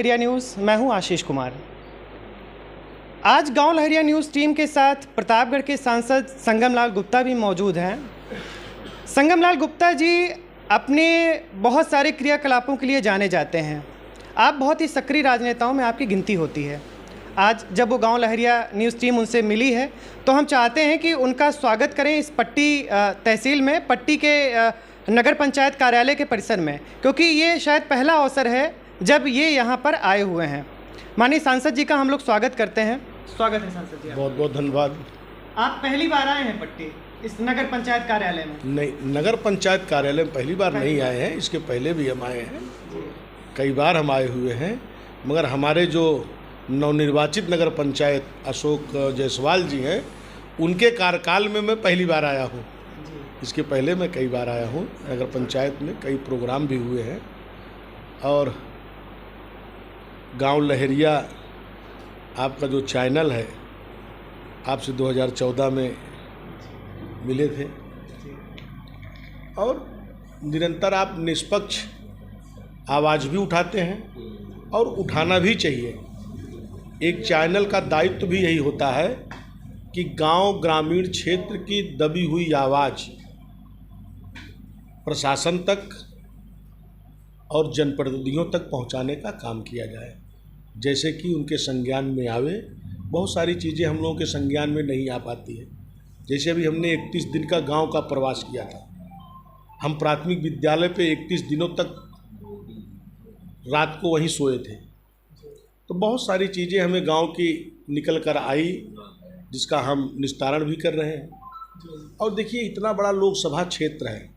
लहरिया news, मैं हूं आशीष कुमार। आज गांव लहरिया न्यूज़ टीम के साथ प्रतापगढ़ के सांसद संगम लाल गुप्ता भी मौजूद हैं। संगम लाल गुप्ता जी अपने बहुत सारे क्रियाकलापों के लिए जाने जाते हैं। आप बहुत ही सक्रिय राजनेताओं में आपकी गिनती होती है। आज जब वो गांव लहरिया न्यूज़ टीम उनसे मिली है तो हम चाहते हैं कि उनका स्वागत करें इस पट्टी तहसील में, पट्टी के नगर पंचायत कार्यालय के परिसर में, क्योंकि ये शायद पहला अवसर है जब ये यहाँ पर आए हुए हैं। माननीय सांसद जी का हम लोग स्वागत करते हैं। स्वागत है सांसद जी। बहुत बहुत धन्यवाद। आप पहली बार आए हैं पट्टी इस नगर पंचायत कार्यालय में? नहीं, नगर पंचायत कार्यालय में पहली बार नहीं आए हैं, इसके पहले भी हम आए हैं, कई बार हम आए हुए हैं। मगर हमारे जो नवनिर्वाचित नगर पंचायत अशोक जायसवाल जी हैं, उनके कार्यकाल में मैं पहली बार आया हूँ। इसके पहले मैं कई बार आया हूँ। नगर पंचायत में कई प्रोग्राम भी हुए हैं और गांव लहरिया आपका जो चैनल है, आपसे 2014 में मिले थे और निरंतर आप निष्पक्ष आवाज़ भी उठाते हैं और उठाना भी चाहिए। एक चैनल का दायित्व भी यही होता है कि गांव ग्रामीण क्षेत्र की दबी हुई आवाज़ प्रशासन तक और जनप्रतिनिधियों तक पहुंचाने का काम किया जाए, जैसे कि उनके संज्ञान में आवे। बहुत सारी चीज़ें हम लोगों के संज्ञान में नहीं आ पाती है। जैसे अभी हमने 31 दिन का गांव का प्रवास किया था। हम प्राथमिक विद्यालय पे 31 दिनों तक रात को वहीं सोए थे। तो बहुत सारी चीज़ें हमें गांव की निकल कर आई, जिसका हम निस्तारण भी कर रहे हैं। और देखिए, इतना बड़ा लोकसभा क्षेत्र है।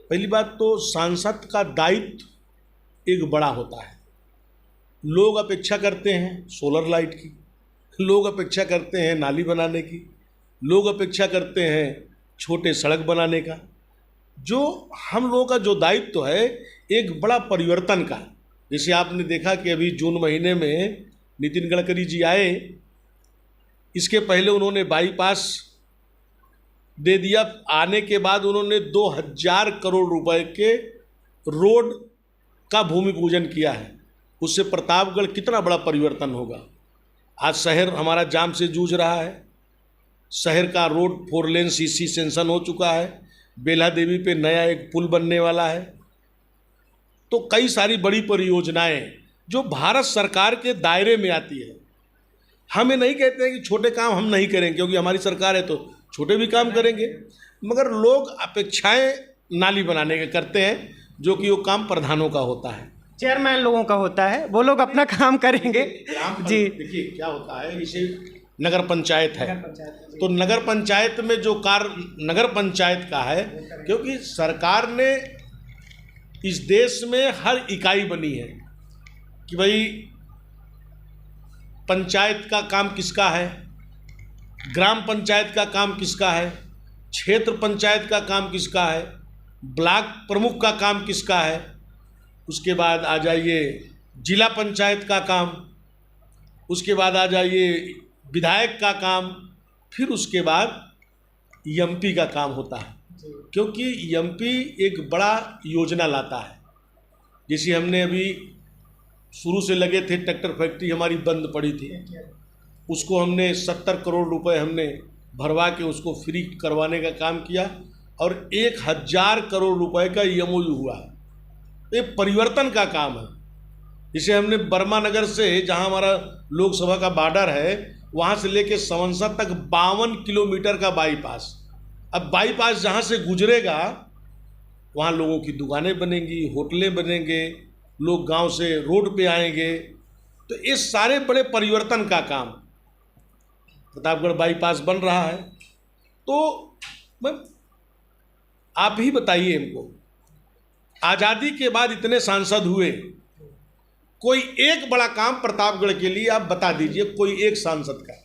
पहली बात तो सांसद का दायित्व एक बड़ा होता है। लोग अपेक्षा करते हैं सोलर लाइट की, लोग अपेक्षा करते हैं नाली बनाने की, लोग अपेक्षा करते हैं छोटे सड़क बनाने का। जो हम लोगों का जो दायित्व है एक बड़ा परिवर्तन का। जैसे आपने देखा कि अभी जून महीने में नितिन गडकरी जी आए, इसके पहले उन्होंने बाईपास दे दिया। आने के बाद उन्होंने 2000 करोड़ रुपए के रोड का भूमि पूजन किया है। उससे प्रतापगढ़ कितना बड़ा परिवर्तन होगा। आज शहर हमारा जाम से जूझ रहा है। शहर का रोड 4 लेन सीसी सेंशन हो चुका है। बेला देवी पे नया एक पुल बनने वाला है। तो कई सारी बड़ी परियोजनाएं जो भारत सरकार के दायरे में आती है। हम ये नहीं कहते हैं कि छोटे काम हम नहीं करेंगे, क्योंकि हमारी सरकार है तो छोटे भी काम करेंगे। मगर लोग अपेक्षाएं नाली बनाने के करते हैं, जो कि वो काम प्रधानों का होता है, चेयरमैन लोगों का होता है। वो लोग अपना काम करेंगे जी। देखिए क्या होता है, इसे नगर पंचायत है तो नगर पंचायत में जो कार्य नगर पंचायत का है, क्योंकि सरकार ने इस देश में हर इकाई बनी है कि भाई पंचायत का काम किसका है, ग्राम पंचायत का काम किसका है, क्षेत्र पंचायत का काम किसका है, ब्लॉक प्रमुख का काम किसका है, उसके बाद आ जाइए जिला पंचायत का काम, उसके बाद आ जाइए विधायक का काम, फिर उसके बाद एमपी का काम होता है। क्योंकि एमपी एक बड़ा योजना लाता है। जैसे हमने अभी शुरू से लगे थे, ट्रैक्टर फैक्ट्री हमारी बंद पड़ी थी, उसको हमने 70 करोड़ रुपए हमने भरवा के उसको फ्री करवाने का काम किया और 1000 करोड़ रुपए का एमओयू हुआ है। ये परिवर्तन का काम है। जिसे हमने बर्मा नगर से, जहां हमारा लोकसभा का बॉर्डर है, वहां से लेके संवंसा तक 52 किलोमीटर का बाईपास। अब बाईपास जहां से गुजरेगा वहां लोगों की दुकानें बनेंगी, होटलें बनेंगे, लोग गांव से रोड पे आएंगे। तो ये सारे बड़े परिवर्तन का काम, प्रतापगढ़ बाईपास बन रहा है। तो आप ही बताइए हमको, आज़ादी के बाद इतने सांसद हुए, कोई एक बड़ा काम प्रतापगढ़ के लिए आप बता दीजिए, कोई एक सांसद का।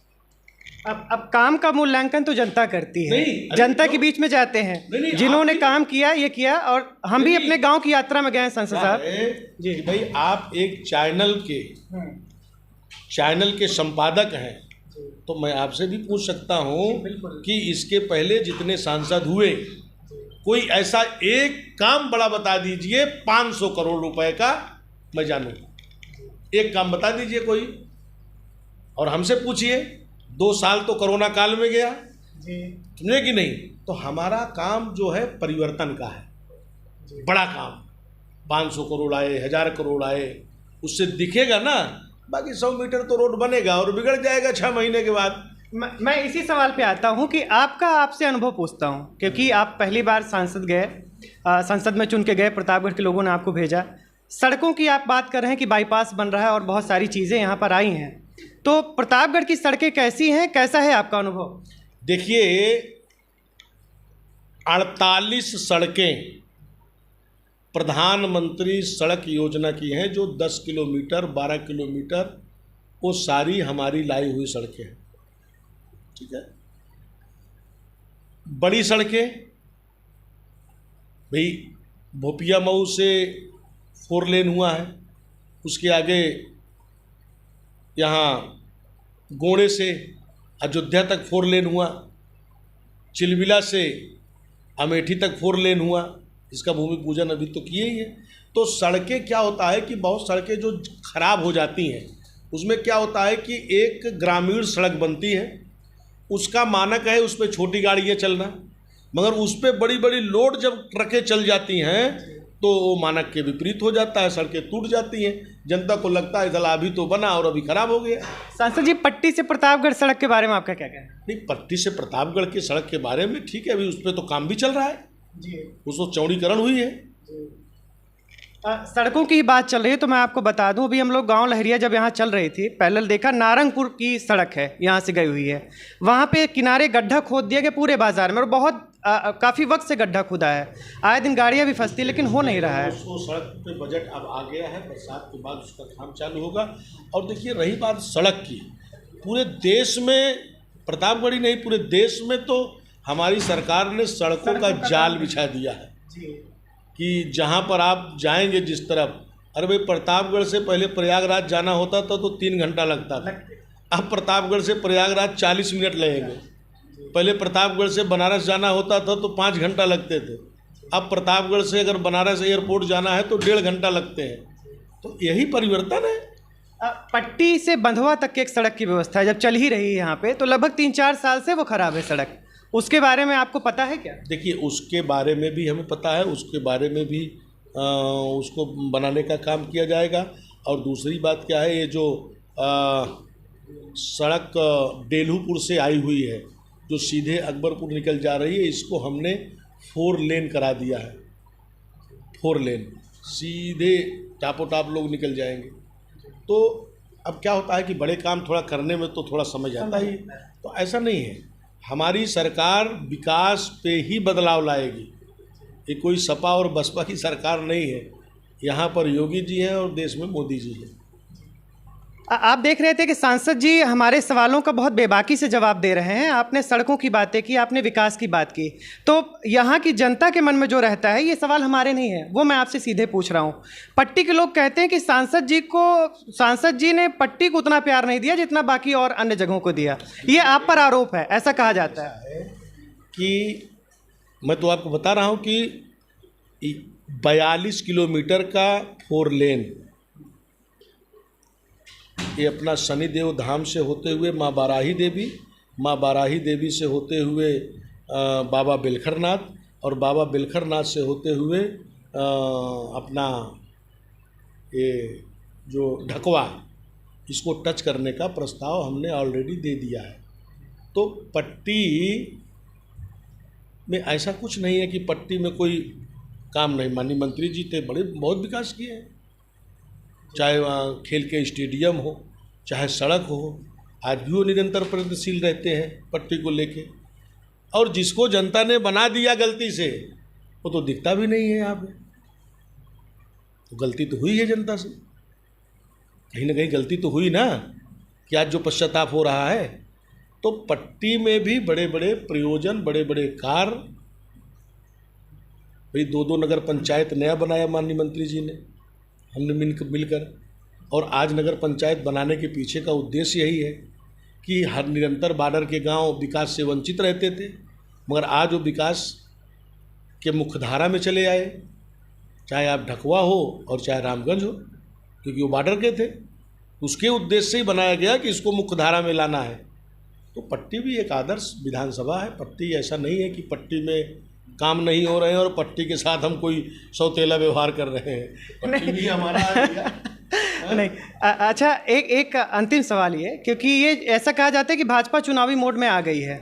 अब काम का मूल्यांकन तो जनता करती है। जनता के बीच में जाते हैं, जिन्होंने काम किया ये किया। और हम भी अपने गांव की यात्रा में गए हैं सांसद साहब जी। भाई आप एक चैनल के संपादक हैं, तो मैं आपसे भी पूछ सकता हूं कि इसके पहले जितने सांसद हुए, कोई ऐसा एक काम बड़ा बता दीजिए 500 करोड़ रुपए का, मैं जानूंगा। एक काम बता दीजिए कोई, और हमसे पूछिए 2 साल तो कोरोना काल में गया जी समझे कि नहीं। तो हमारा काम जो है परिवर्तन का है, बड़ा काम 500 करोड़ आए 1000 करोड़ आए उससे दिखेगा ना, बाकी 100 मीटर तो रोड बनेगा और बिगड़ जाएगा 6 महीने के बाद। मैं इसी सवाल पे आता हूँ कि आपसे अनुभव पूछता हूँ, क्योंकि आप पहली बार संसद में चुन के गए, प्रतापगढ़ के लोगों ने आपको भेजा। सड़कों की आप बात कर रहे हैं कि बाईपास बन रहा है और बहुत सारी चीज़ें यहाँ पर आई हैं, तो प्रतापगढ़ की सड़कें कैसी हैं, कैसा है आपका अनुभव? देखिए 48 सड़कें प्रधानमंत्री सड़क योजना की हैं, जो 10 किलोमीटर 12 किलोमीटर वो सारी हमारी लाई हुई सड़कें हैं, ठीक है। बड़ी सड़कें भाई भोपिया मऊ से 4 लेन हुआ है, उसके आगे यहाँ गोड़े से अयोध्या तक 4 लेन हुआ, चिलबिला से अमेठी तक 4 लेन हुआ, इसका भूमि पूजन अभी तो किए ही है। तो सड़कें क्या होता है कि बहुत सड़कें जो खराब हो जाती हैं उसमें क्या होता है कि एक ग्रामीण सड़क बनती है, उसका मानक है उस पर छोटी गाड़ियाँ चलना, मगर उस पर बड़ी बड़ी लोड जब ट्रकें चल जाती हैं तो वो मानक के विपरीत हो जाता है, सड़कें टूट जाती हैं, जनता को लगता है चला अभी तो बना और अभी खराब हो गया। सांसद जी, पट्टी से प्रतापगढ़ सड़क के बारे में आपका क्या कहना है? नहीं, पट्टी से प्रतापगढ़ की सड़क के बारे में ठीक है, अभी उस पर तो काम भी चल रहा है जी, उसको चौड़ीकरण हुई है। सड़कों की ही बात चल रही है तो मैं आपको बता दूं, अभी हम लोग गांव लहरिया जब यहाँ चल रही थी, पहले देखा नारंगपुर की सड़क है, यहाँ से गई हुई है, वहाँ पे किनारे गड्ढा खोद दिया गया पूरे बाजार में, और बहुत काफ़ी वक्त से गड्ढा खुदा है, आए दिन गाड़ियाँ भी फंसती, लेकिन हो नहीं रहा है। उसको सड़क पे बजट अब आ गया है, बरसात के बाद उसका काम चालू होगा। और देखिए रही बात सड़क की, पूरे देश में, प्रतापगढ़ ही नहीं पूरे देश में तो हमारी सरकार ने सड़कों का जाल बिछा दिया है कि जहाँ पर आप जाएंगे जिस तरफ, अरे भाई प्रतापगढ़ से पहले प्रयागराज जाना होता था तो 3 घंटा लगता था, अब प्रतापगढ़ से प्रयागराज 40 मिनट लगेंगे। पहले प्रतापगढ़ से बनारस जाना होता था तो 5 घंटा लगते थे, अब प्रतापगढ़ से अगर बनारस एयरपोर्ट जाना है तो 1.5 घंटा लगते हैं। तो यही परिवर्तन है। पट्टी से बंधवा तक की एक सड़क की व्यवस्था है, जब चल ही रही है यहाँ पे, तो लगभग 3-4 साल से वो खराब है सड़क, उसके बारे में आपको पता है क्या? देखिए उसके बारे में भी हमें पता है, उसके बारे में भी उसको बनाने का काम किया जाएगा। और दूसरी बात क्या है, ये जो सड़क डेल्हूपुर से आई हुई है जो सीधे अकबरपुर निकल जा रही है, इसको हमने 4 लेन करा दिया है, 4 लेन सीधे टापो टाप लोग निकल जाएंगे। तो अब क्या होता है कि बड़े काम थोड़ा करने में तो थोड़ा समय जाता ही, तो ऐसा नहीं है, हमारी सरकार विकास पे ही बदलाव लाएगी। ये कोई सपा और बसपा की सरकार नहीं है, यहाँ पर योगी जी हैं और देश में मोदी जी हैं। आप देख रहे थे कि सांसद जी हमारे सवालों का बहुत बेबाकी से जवाब दे रहे हैं। आपने सड़कों की बातें की, आपने विकास की बात की, तो यहाँ की जनता के मन में जो रहता है, ये सवाल हमारे नहीं है, वो मैं आपसे सीधे पूछ रहा हूँ। पट्टी के लोग कहते हैं कि सांसद जी ने पट्टी को उतना प्यार नहीं दिया जितना बाकी और अन्य जगहों को दिया, ये आप पर आरोप है, ऐसा कहा जाता है। कि मैं तो आपको बता रहा हूँ कि 42 किलोमीटर का 4 लेन ये अपना शनिदेव धाम से होते हुए माँ बाराही देवी से होते हुए बाबा बेलखरनाथ, और बाबा बेलखरनाथ से होते हुए अपना ये जो ढकवा, इसको टच करने का प्रस्ताव हमने ऑलरेडी दे दिया है। तो पट्टी में ऐसा कुछ नहीं है कि पट्टी में कोई काम नहीं, माननीय मंत्री जी थे, बहुत विकास किए हैं, चाहे वहाँ खेल के स्टेडियम हो, चाहे सड़क हो, आज भी वो निरंतर प्रगतिशील रहते हैं पट्टी को लेके। और जिसको जनता ने बना दिया गलती से, वो तो दिखता भी नहीं है यहाँ पे। तो गलती तो हुई है जनता से, कहीं ना कहीं गलती तो हुई ना, कि आज जो पश्चाताप हो रहा है। तो पट्टी में भी बड़े बड़े प्रयोजन, बड़े बड़े कार्य, भाई 2 नगर पंचायत नया बनाया माननीय मंत्री जी ने, हमने मिलकर, और आज नगर पंचायत बनाने के पीछे का उद्देश्य यही है कि हर निरंतर बॉर्डर के गांव विकास से वंचित रहते थे, मगर आज वो विकास के मुख्यधारा में चले आए, चाहे आप ढकवा हो और चाहे रामगंज हो। क्योंकि वो बॉर्डर के थे। उसके उद्देश्य से ही बनाया गया कि इसको मुख्यधारा में लाना है। तो पट्टी भी एक आदर्श विधानसभा है। पट्टी ऐसा नहीं है कि पट्टी में काम नहीं हो रहे हैं और पट्टी के साथ हम कोई सौतेला व्यवहार कर रहे हैं। पट्टी भी हमारा नहीं। अच्छा, एक अंतिम सवाल ये, क्योंकि ये ऐसा कहा जाता है कि भाजपा चुनावी मोड में आ गई है,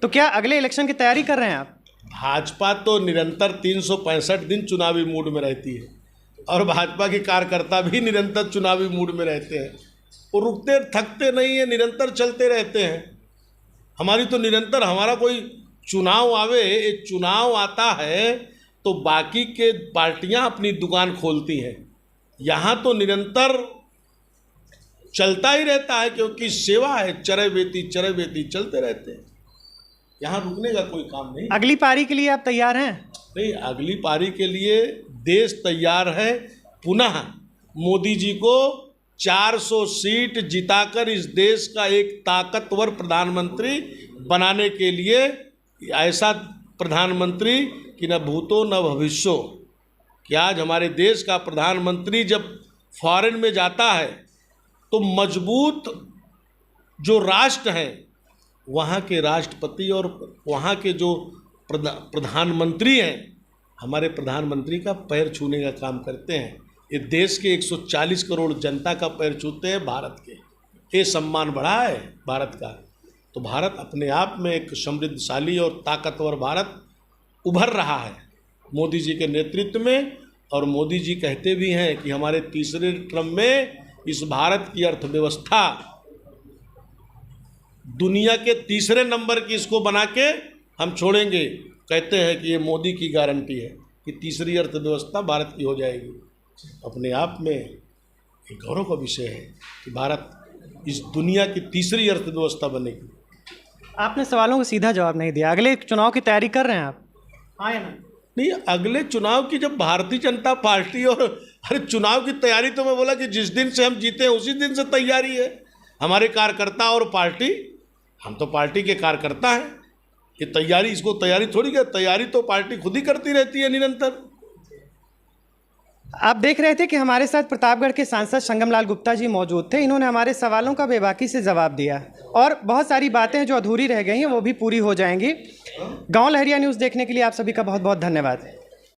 तो क्या अगले इलेक्शन की तैयारी कर रहे हैं आप? भाजपा तो निरंतर 365 दिन चुनावी मूड में रहती है और भाजपा के कार्यकर्ता भी निरंतर चुनावी मूड में रहते हैं। वो रुकते थकते नहीं है, निरंतर चलते रहते हैं। हमारी तो निरंतर, हमारा कोई चुनाव आवे, एक चुनाव आता है तो बाकी के पार्टियां अपनी दुकान खोलती हैं। यहाँ तो निरंतर चलता ही रहता है, क्योंकि सेवा है, चरे बेती चलते रहते हैं। यहाँ रुकने का कोई काम नहीं। अगली पारी के लिए आप तैयार हैं? नहीं, अगली पारी के लिए देश तैयार है। पुनः मोदी जी को 400 सीट जिताकर इस देश का एक ताकतवर प्रधानमंत्री बनाने के लिए, ऐसा प्रधानमंत्री कि न भूतो न भविष्यो, कि आज हमारे देश का प्रधानमंत्री जब फॉरेन में जाता है तो मजबूत जो राष्ट्र हैं वहाँ के राष्ट्रपति और वहाँ के जो प्रधानमंत्री हैं, हमारे प्रधानमंत्री का पैर छूने का काम करते हैं। ये देश के 140 करोड़ जनता का पैर छूते हैं भारत के। ये सम्मान बढ़ा है भारत का। तो भारत अपने आप में एक समृद्धशाली और ताकतवर भारत उभर रहा है मोदी जी के नेतृत्व में। और मोदी जी कहते भी हैं कि हमारे तीसरे टर्म में इस भारत की अर्थव्यवस्था दुनिया के तीसरे नंबर की इसको बना के हम छोड़ेंगे। कहते हैं कि ये मोदी की गारंटी है कि तीसरी अर्थव्यवस्था भारत की हो जाएगी। अपने आप में एक गौरव का विषय है कि भारत इस दुनिया की तीसरी अर्थव्यवस्था बनेगी। आपने सवालों को सीधा जवाब नहीं दिया। अगले चुनाव की तैयारी कर रहे हैं आप? हाँ या ना? नहीं, अगले चुनाव की जब भारतीय जनता पार्टी और अरे चुनाव की तैयारी तो मैं बोला कि जिस दिन से हम जीते हैं उसी दिन से तैयारी है। हमारे कार्यकर्ता और पार्टी, हम तो पार्टी के कार्यकर्ता हैं। ये तैयारी, इसको तैयारी थोड़ी क्या, तैयारी तो पार्टी खुद ही करती रहती है निरंतर। आप देख रहे थे कि हमारे साथ प्रतापगढ़ के सांसद संगमलाल गुप्ता जी मौजूद थे। इन्होंने हमारे सवालों का बेबाकी से जवाब दिया और बहुत सारी बातें जो अधूरी रह गई हैं वो भी पूरी हो जाएंगी। गांव लहरिया न्यूज़ देखने के लिए आप सभी का बहुत बहुत धन्यवाद।